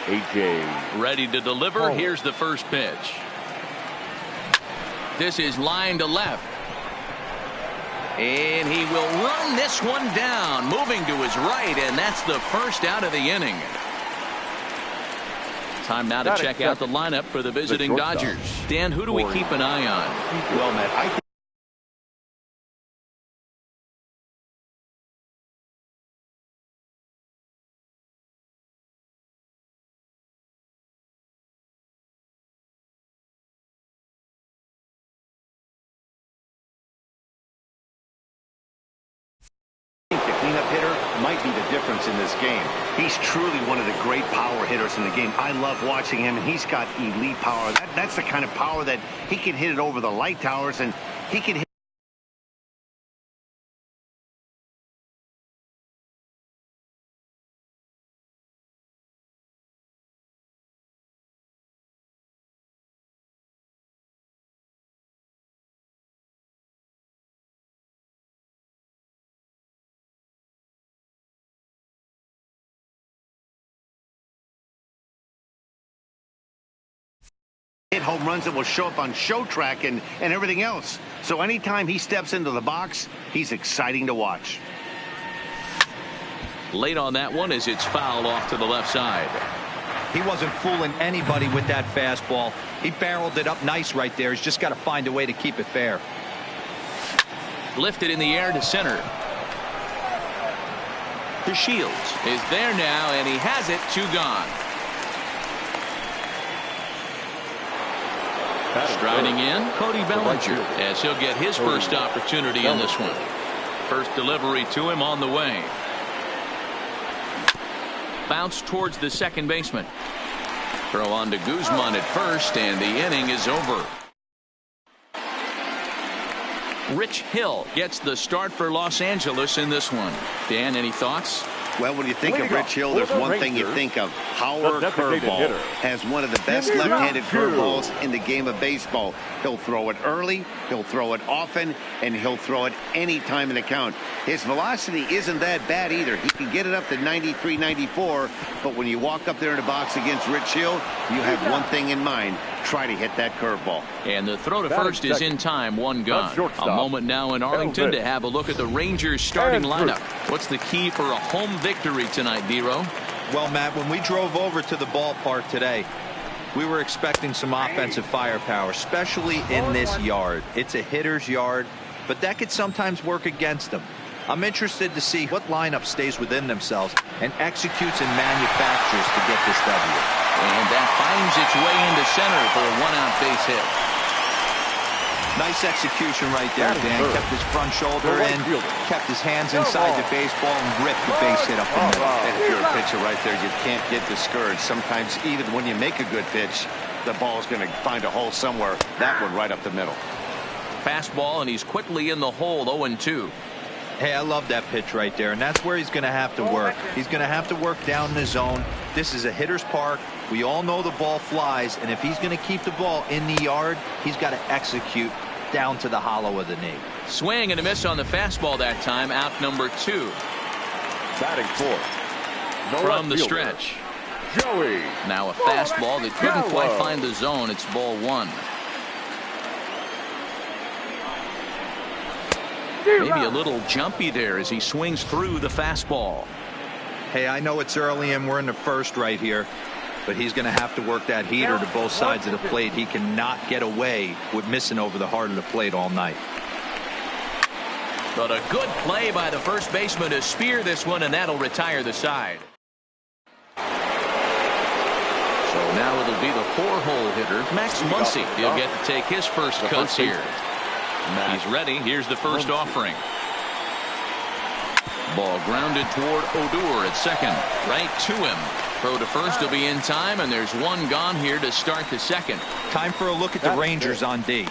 A.J. Ready to deliver. Paul. Here's the first pitch. This is line to left. And he will run this one down, moving to his right, and that's the first out of the inning. Time now to check out the lineup for the visiting Dodgers. Dan, who do we keep an eye on? Well, Matt, I think the cleanup hitter might be the difference in this game. He's truly one of the great power hitters in the game. I love watching him, and he's got elite power. That's the kind of power that he can hit it over the light towers, and he can hit home runs that will show up on Show Track and everything else. So anytime he steps into the box, he's exciting to watch. Late on that one as it's fouled off to the left side. He wasn't fooling anybody with that fastball. He barreled it up nice right there. He's just got to find a way to keep it fair. Lifted in the air to center. To Shields is there now, and he has it. 2 gone. Striding in, Cody Bellinger, as he'll get his first opportunity in this one. First delivery to him on the way. Bounce towards the second baseman. Throw on to Guzman at first, and the inning is over. Rich Hill gets the start for Los Angeles in this one. Dan, any thoughts? Well, when you think of Rich Hill, there's one thing you think of. Howard Curveball has one of the best left-handed curveballs in the game of baseball. He'll throw it early, he'll throw it often, and he'll throw it any time in the count. His velocity isn't that bad either. He can get it up to 93, 94, but when you walk up there in the box against Rich Hill, you have one thing in mind. Try to hit that curveball. And the throw to first is in time. 1 gone. A moment now in Arlington to have a look at the Rangers starting lineup. What's the key for a home victory tonight, D-Row? Well, Matt, when we drove over to the ballpark today, we were expecting some offensive firepower, especially in this yard. It's a hitter's yard, but that could sometimes work against them. I'm interested to see what lineup stays within themselves and executes and manufactures to get this W. And that finds its way into center for a 1-out base hit. Nice execution right there, Dan. Kept his front shoulder in, kept his hands inside the baseball, and ripped the base hit up the middle. And if you're a pitcher right there, you can't get discouraged. Sometimes even when you make a good pitch, the ball's going to find a hole somewhere. That one right up the middle. Fastball, and he's quickly in the hole. 0-2. Hey, I love that pitch right there, and that's where he's going to have to work. He's going to have to work down in the zone. This is a hitter's park. We all know the ball flies, and if he's going to keep the ball in the yard, he's got to execute down to the hollow of the knee. Swing and a miss on the fastball that time. Out number 2. Batting fourth. From the stretch. Joey. Now a fastball that couldn't quite find the zone. It's ball 1. Maybe a little jumpy there as he swings through the fastball. Hey, I know it's early and we're in the first right here, but he's going to have to work that heater to both sides of the plate. He cannot get away with missing over the heart of the plate all night. But a good play by the first baseman to spear this one, and that'll retire the side. So now it'll be the 4-hole hitter, Max Muncy. He'll get to take his first cuts here. He's ready. Here's the first offering. Ball grounded toward Odor at second. Right to him. Throw to first will be in time, and there's 1 gone here to start the second. Time for a look at the Rangers on D.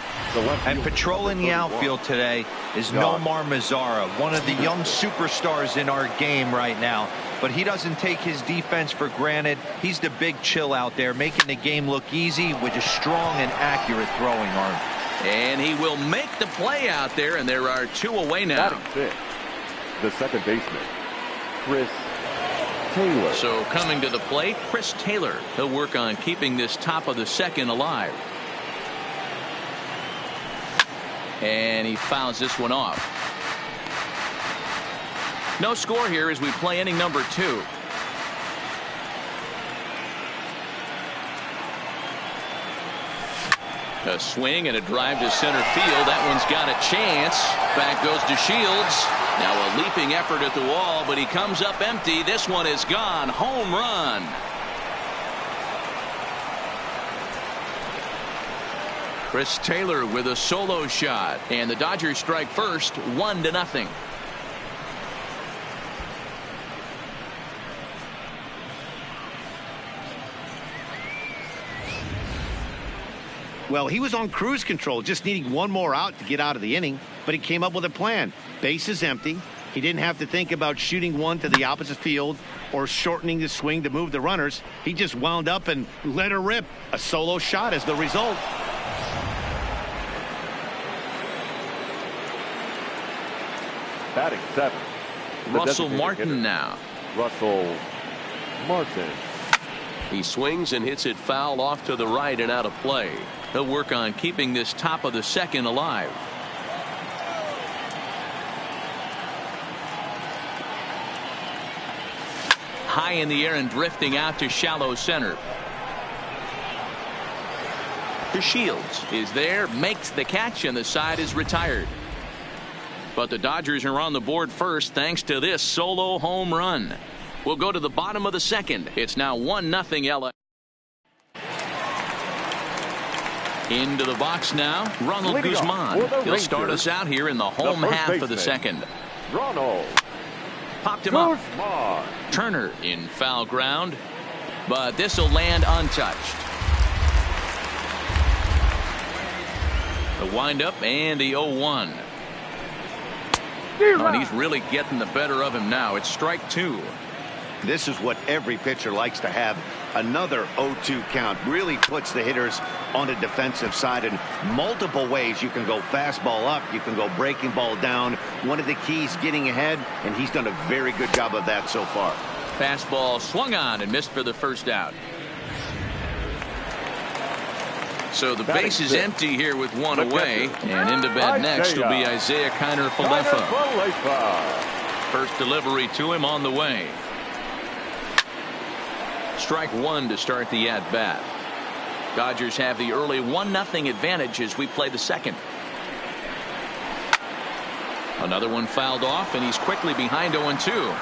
And patrolling the outfield today is Nomar Mazara, one of the young superstars in our game right now. But he doesn't take his defense for granted. He's the big chill out there, making the game look easy with a strong and accurate throwing arm. And he will make the play out there, and there are 2 away now. The second baseman, Chris Taylor. So coming to the plate, Chris Taylor. He'll work on keeping this top of the second alive. And he fouls this one off. No score here as we play inning number 2. A swing and a drive to center field. That one's got a chance. Back goes to Shields. Now a leaping effort at the wall, but he comes up empty. This one is gone. Home run. Chris Taylor with a solo shot, and the Dodgers strike first, 1-0. Well, he was on cruise control, just needing one more out to get out of the inning, but he came up with a plan. Base is empty. He didn't have to think about shooting one to the opposite field or shortening the swing to move the runners. He just wound up and let her rip. A solo shot as the result. Batting 7. Russell Martin now. Russell Martin. He swings and hits it foul off to the right and out of play. He'll work on keeping this top of the second alive. High in the air and drifting out to shallow center. To Shields is there, makes the catch, and the side is retired. But the Dodgers are on the board first thanks to this solo home run. We'll go to the bottom of the second. It's now 1-0 LA. Into the box now, Ronald Guzman. He'll start us out here in the home half of the second. Ronald. Popped him up. Turner in foul ground, but this will land untouched. The windup and the 0-1. Oh, and he's really getting the better of him now. It's strike 2. This is what every pitcher likes to have. Another 0-2 count really puts the hitters on the defensive side in multiple ways. You can go fastball up, you can go breaking ball down. One of the keys getting ahead, and he's done a very good job of that so far. Fastball swung on and missed for the first out. So the base is empty here with one away, and into bat next will be Isiah Kiner-Falefa. First delivery to him on the way. Strike 1 to start the at-bat. Dodgers have the early 1-0 advantage as we play the second. Another one fouled off, and he's quickly behind 0-2.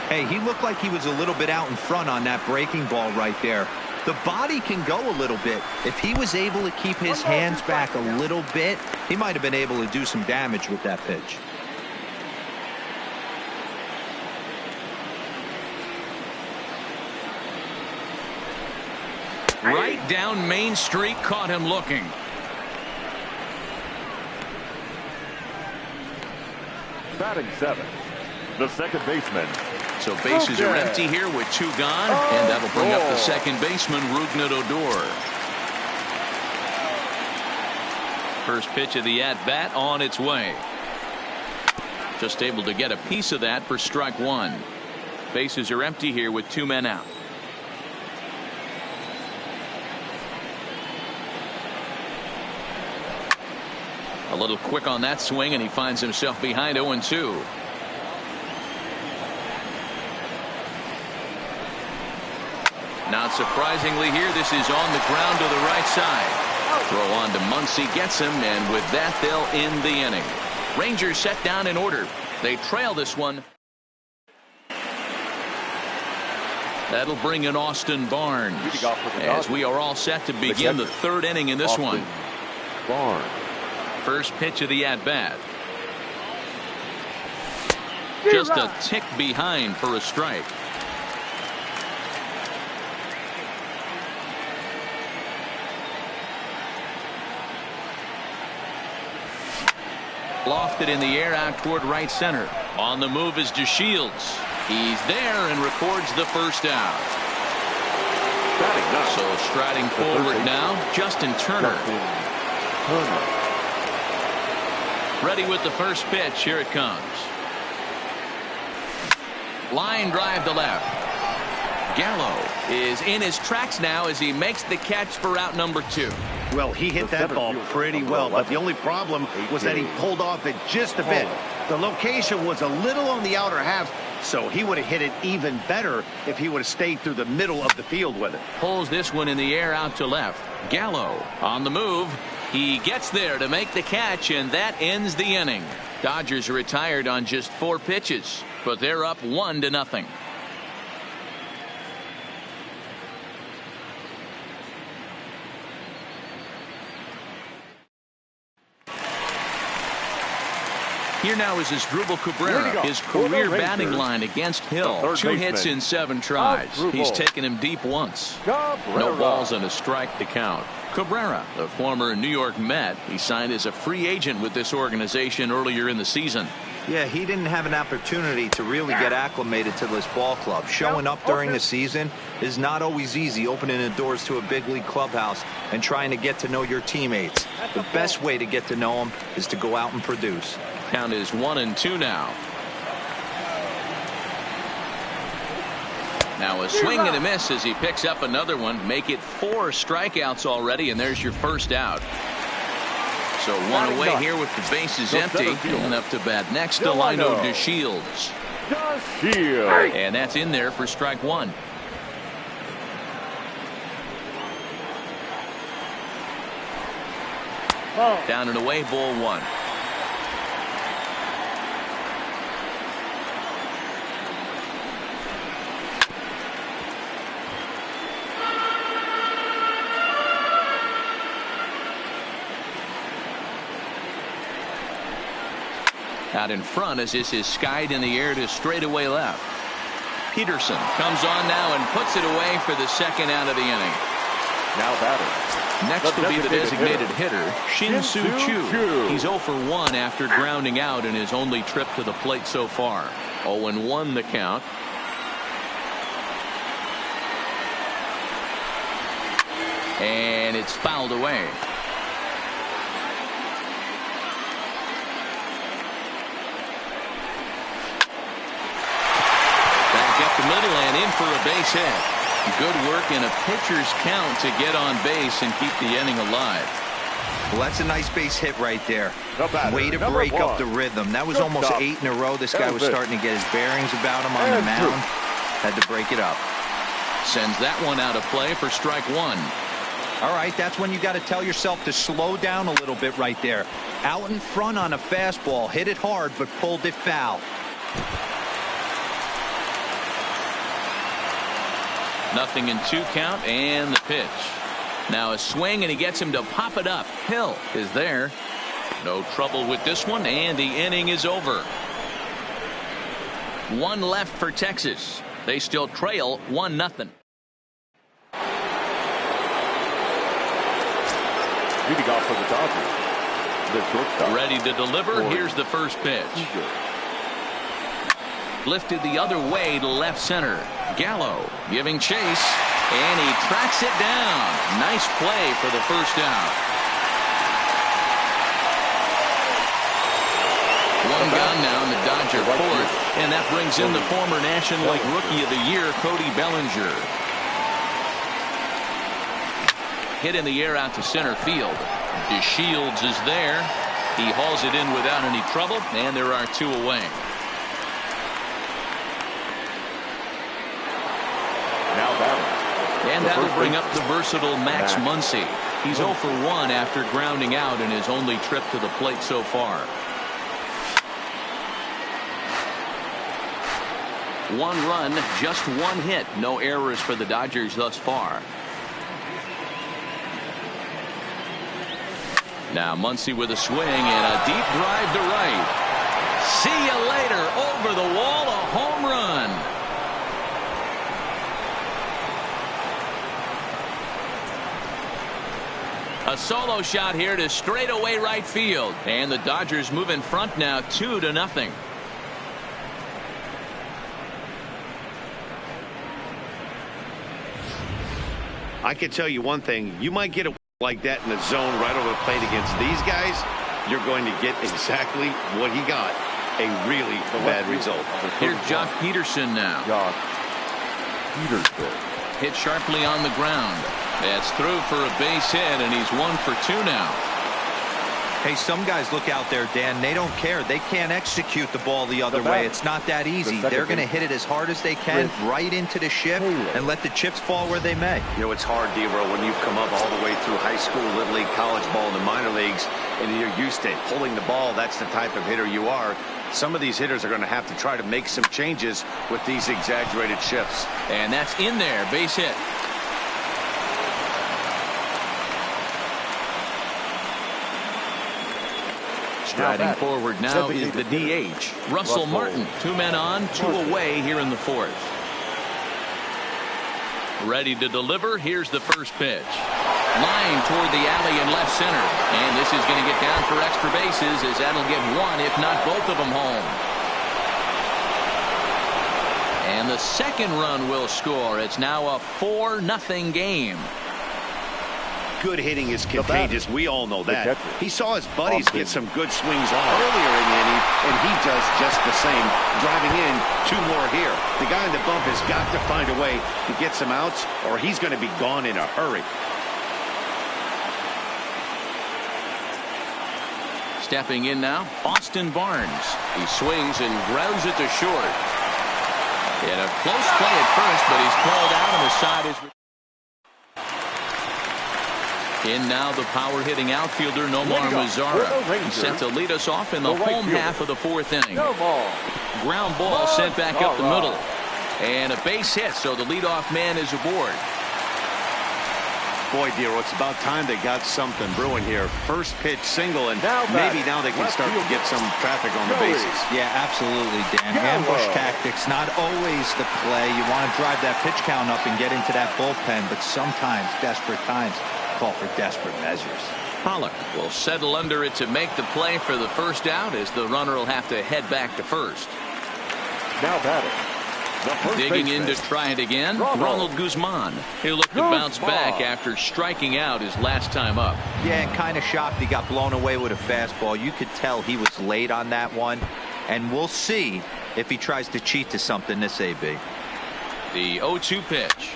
Hey, he looked like he was a little bit out in front on that breaking ball right there. The body can go a little bit. If he was able to keep his hands back a little bit, he might have been able to do some damage with that pitch. Right down Main Street, caught him looking. Batting 7. The second baseman. So bases are empty here with 2 gone, and that'll bring up the second baseman, Rougned Odor. First pitch of the at-bat on its way. Just able to get a piece of that for strike 1. Bases are empty here with 2 men out. A little quick on that swing, and he finds himself behind 0-2. Not surprisingly here, this is on the ground to the right side. Throw on to Muncy, gets him, and with that they'll end the inning. Rangers set down in order. They trail this one. That'll bring in Austin Barnes as we are all set to begin the third inning in this one. Barnes. First pitch of the at-bat. Just a tick behind for a strike. Lofted in the air out toward right center. On the move is DeShields. He's there and records the first out. So striding forward now, Justin Turner. Ready with the first pitch. Here it comes. Line drive to left. Gallo is in his tracks now as he makes the catch for out number 2. Well, he hit that ball pretty well, but the only problem was that he pulled off it just a bit. The location was a little on the outer half, so he would have hit it even better if he would have stayed through the middle of the field with it. Pulls this one in the air out to left. Gallo on the move. He gets there to make the catch, and that ends the inning. Dodgers are retired on just 4 pitches, but they're up 1-0. Here now is Asdrubal Cabrera, his career batting line against Hill. 2 hits in 7 tries. He's taken him deep once. No balls and a strike to count. Cabrera, the former New York Met, he signed as a free agent with this organization earlier in the season. Yeah, he didn't have an opportunity to really get acclimated to this ball club. Showing up during the season is not always easy, opening the doors to a big league clubhouse and trying to get to know your teammates. The best way to get to know them is to go out and produce. Count is 1-2 now. Now a swing and a miss as he picks up another one. Make it 4 strikeouts already, and there's your first out. So 1 away here with the bases empty. And up to bat next, Delino DeShields. And that's in there for strike 1. Down and away, ball 1. Out in front as this is skied in the air to straightaway left. Peterson comes on now and puts it away for the second out of the inning. Now batter. Next will be the designated hitter, Shin-Soo Choo. He's 0 for 1 after grounding out in his only trip to the plate so far. 0-1 the count. And it's fouled away. The middle and in for a base hit. Good work in a pitcher's count to get on base and keep the inning alive. Well, that's a nice base hit right there. Way to break up the rhythm. That was almost 8 in a row. This guy was starting to get his bearings about him on the mound. Had to break it up. Sends that one out of play for strike 1. All right, that's when you got to tell yourself to slow down a little bit right there. Out in front on a fastball, hit it hard, but pulled it foul. 0-2 count and the pitch. Now a swing and he gets him to pop it up. Hill is there. No trouble with this one, and the inning is over. 1 left for Texas. They still trail 1-0. Leading off for the Dodgers, the shortstop. Ready to deliver. Here's the first pitch. Lifted the other way to left center. Gallo giving chase, and he tracks it down. Nice play for the first out. 1 gone now in the Dodger fourth, and that brings in the former National League Rookie of the Year, Cody Bellinger. Hit in the air out to center field. DeShields is there. He hauls it in without any trouble, and there are 2 away. And that'll bring up the versatile Max Muncy. He's 0 for 1 after grounding out in his only trip to the plate so far. 1 run, just 1 hit. No errors for the Dodgers thus far. Now Muncy with a swing and a deep drive to right. See you later. Over the wall, a home run. A solo shot here to straightaway right field. And the Dodgers move in front now 2-0. I can tell you one thing. You might get it like that in the zone right over the plate against these guys. You're going to get exactly what he got. A really bad result. Here's Joc Pederson now. Peters pitch. Hit sharply on the ground. That's through for a base hit, and he's 1 for 2 now. Hey, some guys look out there, Dan. They don't care. They can't execute the ball the other way. It's not that easy. They're going to hit it as hard as they can right into the ship and let the chips fall where they may. You know, it's hard, D-Row, when you've come up all the way through high school, little league, college ball, and the minor leagues, and you're used to pulling the ball. That's the type of hitter you are. Some of these hitters are going to have to try to make some changes with these exaggerated shifts. And that's in there. Base hit. Striding forward now is the DH, Russell Martin. 2 men on, 2 away here in the 4th. Ready to deliver. Here's the first pitch. Line toward the alley in left center. And this is going to get down for extra bases, as that'll get 1, if not both of them, home. And the second run will score. It's now a 4-0 game. Good hitting is contagious. We all know that. He saw his buddies get some good swings earlier in the inning, and he does just the same, driving in 2 more here. The guy in the bump has got to find a way to get some outs, or he's going to be gone in a hurry. Stepping in now, Austin Barnes. He swings and grounds it to short. In a close play at first, but he's called out, and the side is... In now the power-hitting outfielder Nomar Mazara. He's set to lead us off in the home half of the 4th inning. Ground ball sent back up the middle. And a base hit, so the leadoff man is aboard. Boy, Dero, it's about time they got something brewing here. First pitch single, and maybe now they can start to get some traffic on the bases. Yeah, absolutely, Dan. Ambush tactics, not always the play. You want to drive that pitch count up and get into that bullpen, but sometimes, desperate times, call for desperate measures. Pollock will settle under it to make the play for the first out, as the runner will have to head back to first. Now batting. Digging in to try it again, Ronald Guzman. He'll look to bounce back after striking out his last time up. Yeah, and kind of shocked he got blown away with a fastball. You could tell he was late on that one, and we'll see if he tries to cheat to something this AB. The 0-2 pitch.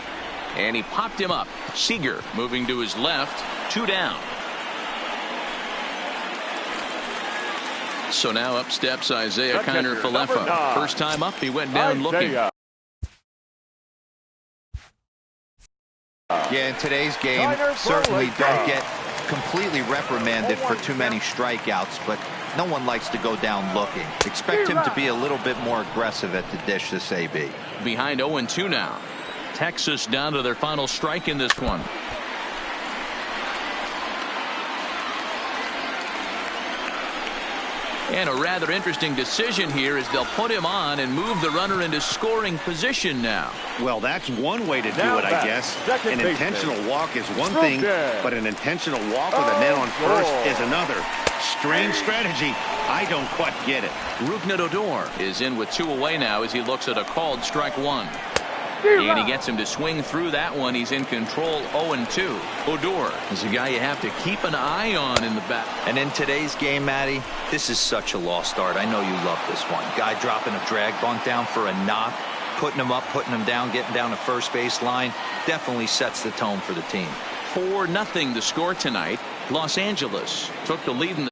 And he popped him up. Seager moving to his left. 2 down. So now up steps Isaiah Kiner-Falefa. First time up, he went down looking. Yeah, in today's game, certainly don't get completely reprimanded for too many strikeouts, but no one likes to go down looking. Expect him to be a little bit more aggressive at the dish this AB. Behind 0-2 now. Texas down to their final strike in this one. And a rather interesting decision here is they'll put him on and move the runner into scoring position now. Well, that's one way to do it, I guess. An intentional walk is one thing, but an intentional walk with a man on first is another. Strange strategy. I don't quite get it. Rougned Odor is in with 2 away now as he looks at a called strike 1. And he gets him to swing through that one. He's in control. 0-2. Odor is a guy you have to keep an eye on in the back. And in today's game, Matty, this is such a lost art. I know you love this one. Guy dropping a drag bunt down for a knock, putting him up, putting him down, getting down to first base line. Definitely sets the tone for the team. 4-0 the score tonight. Los Angeles took the lead in the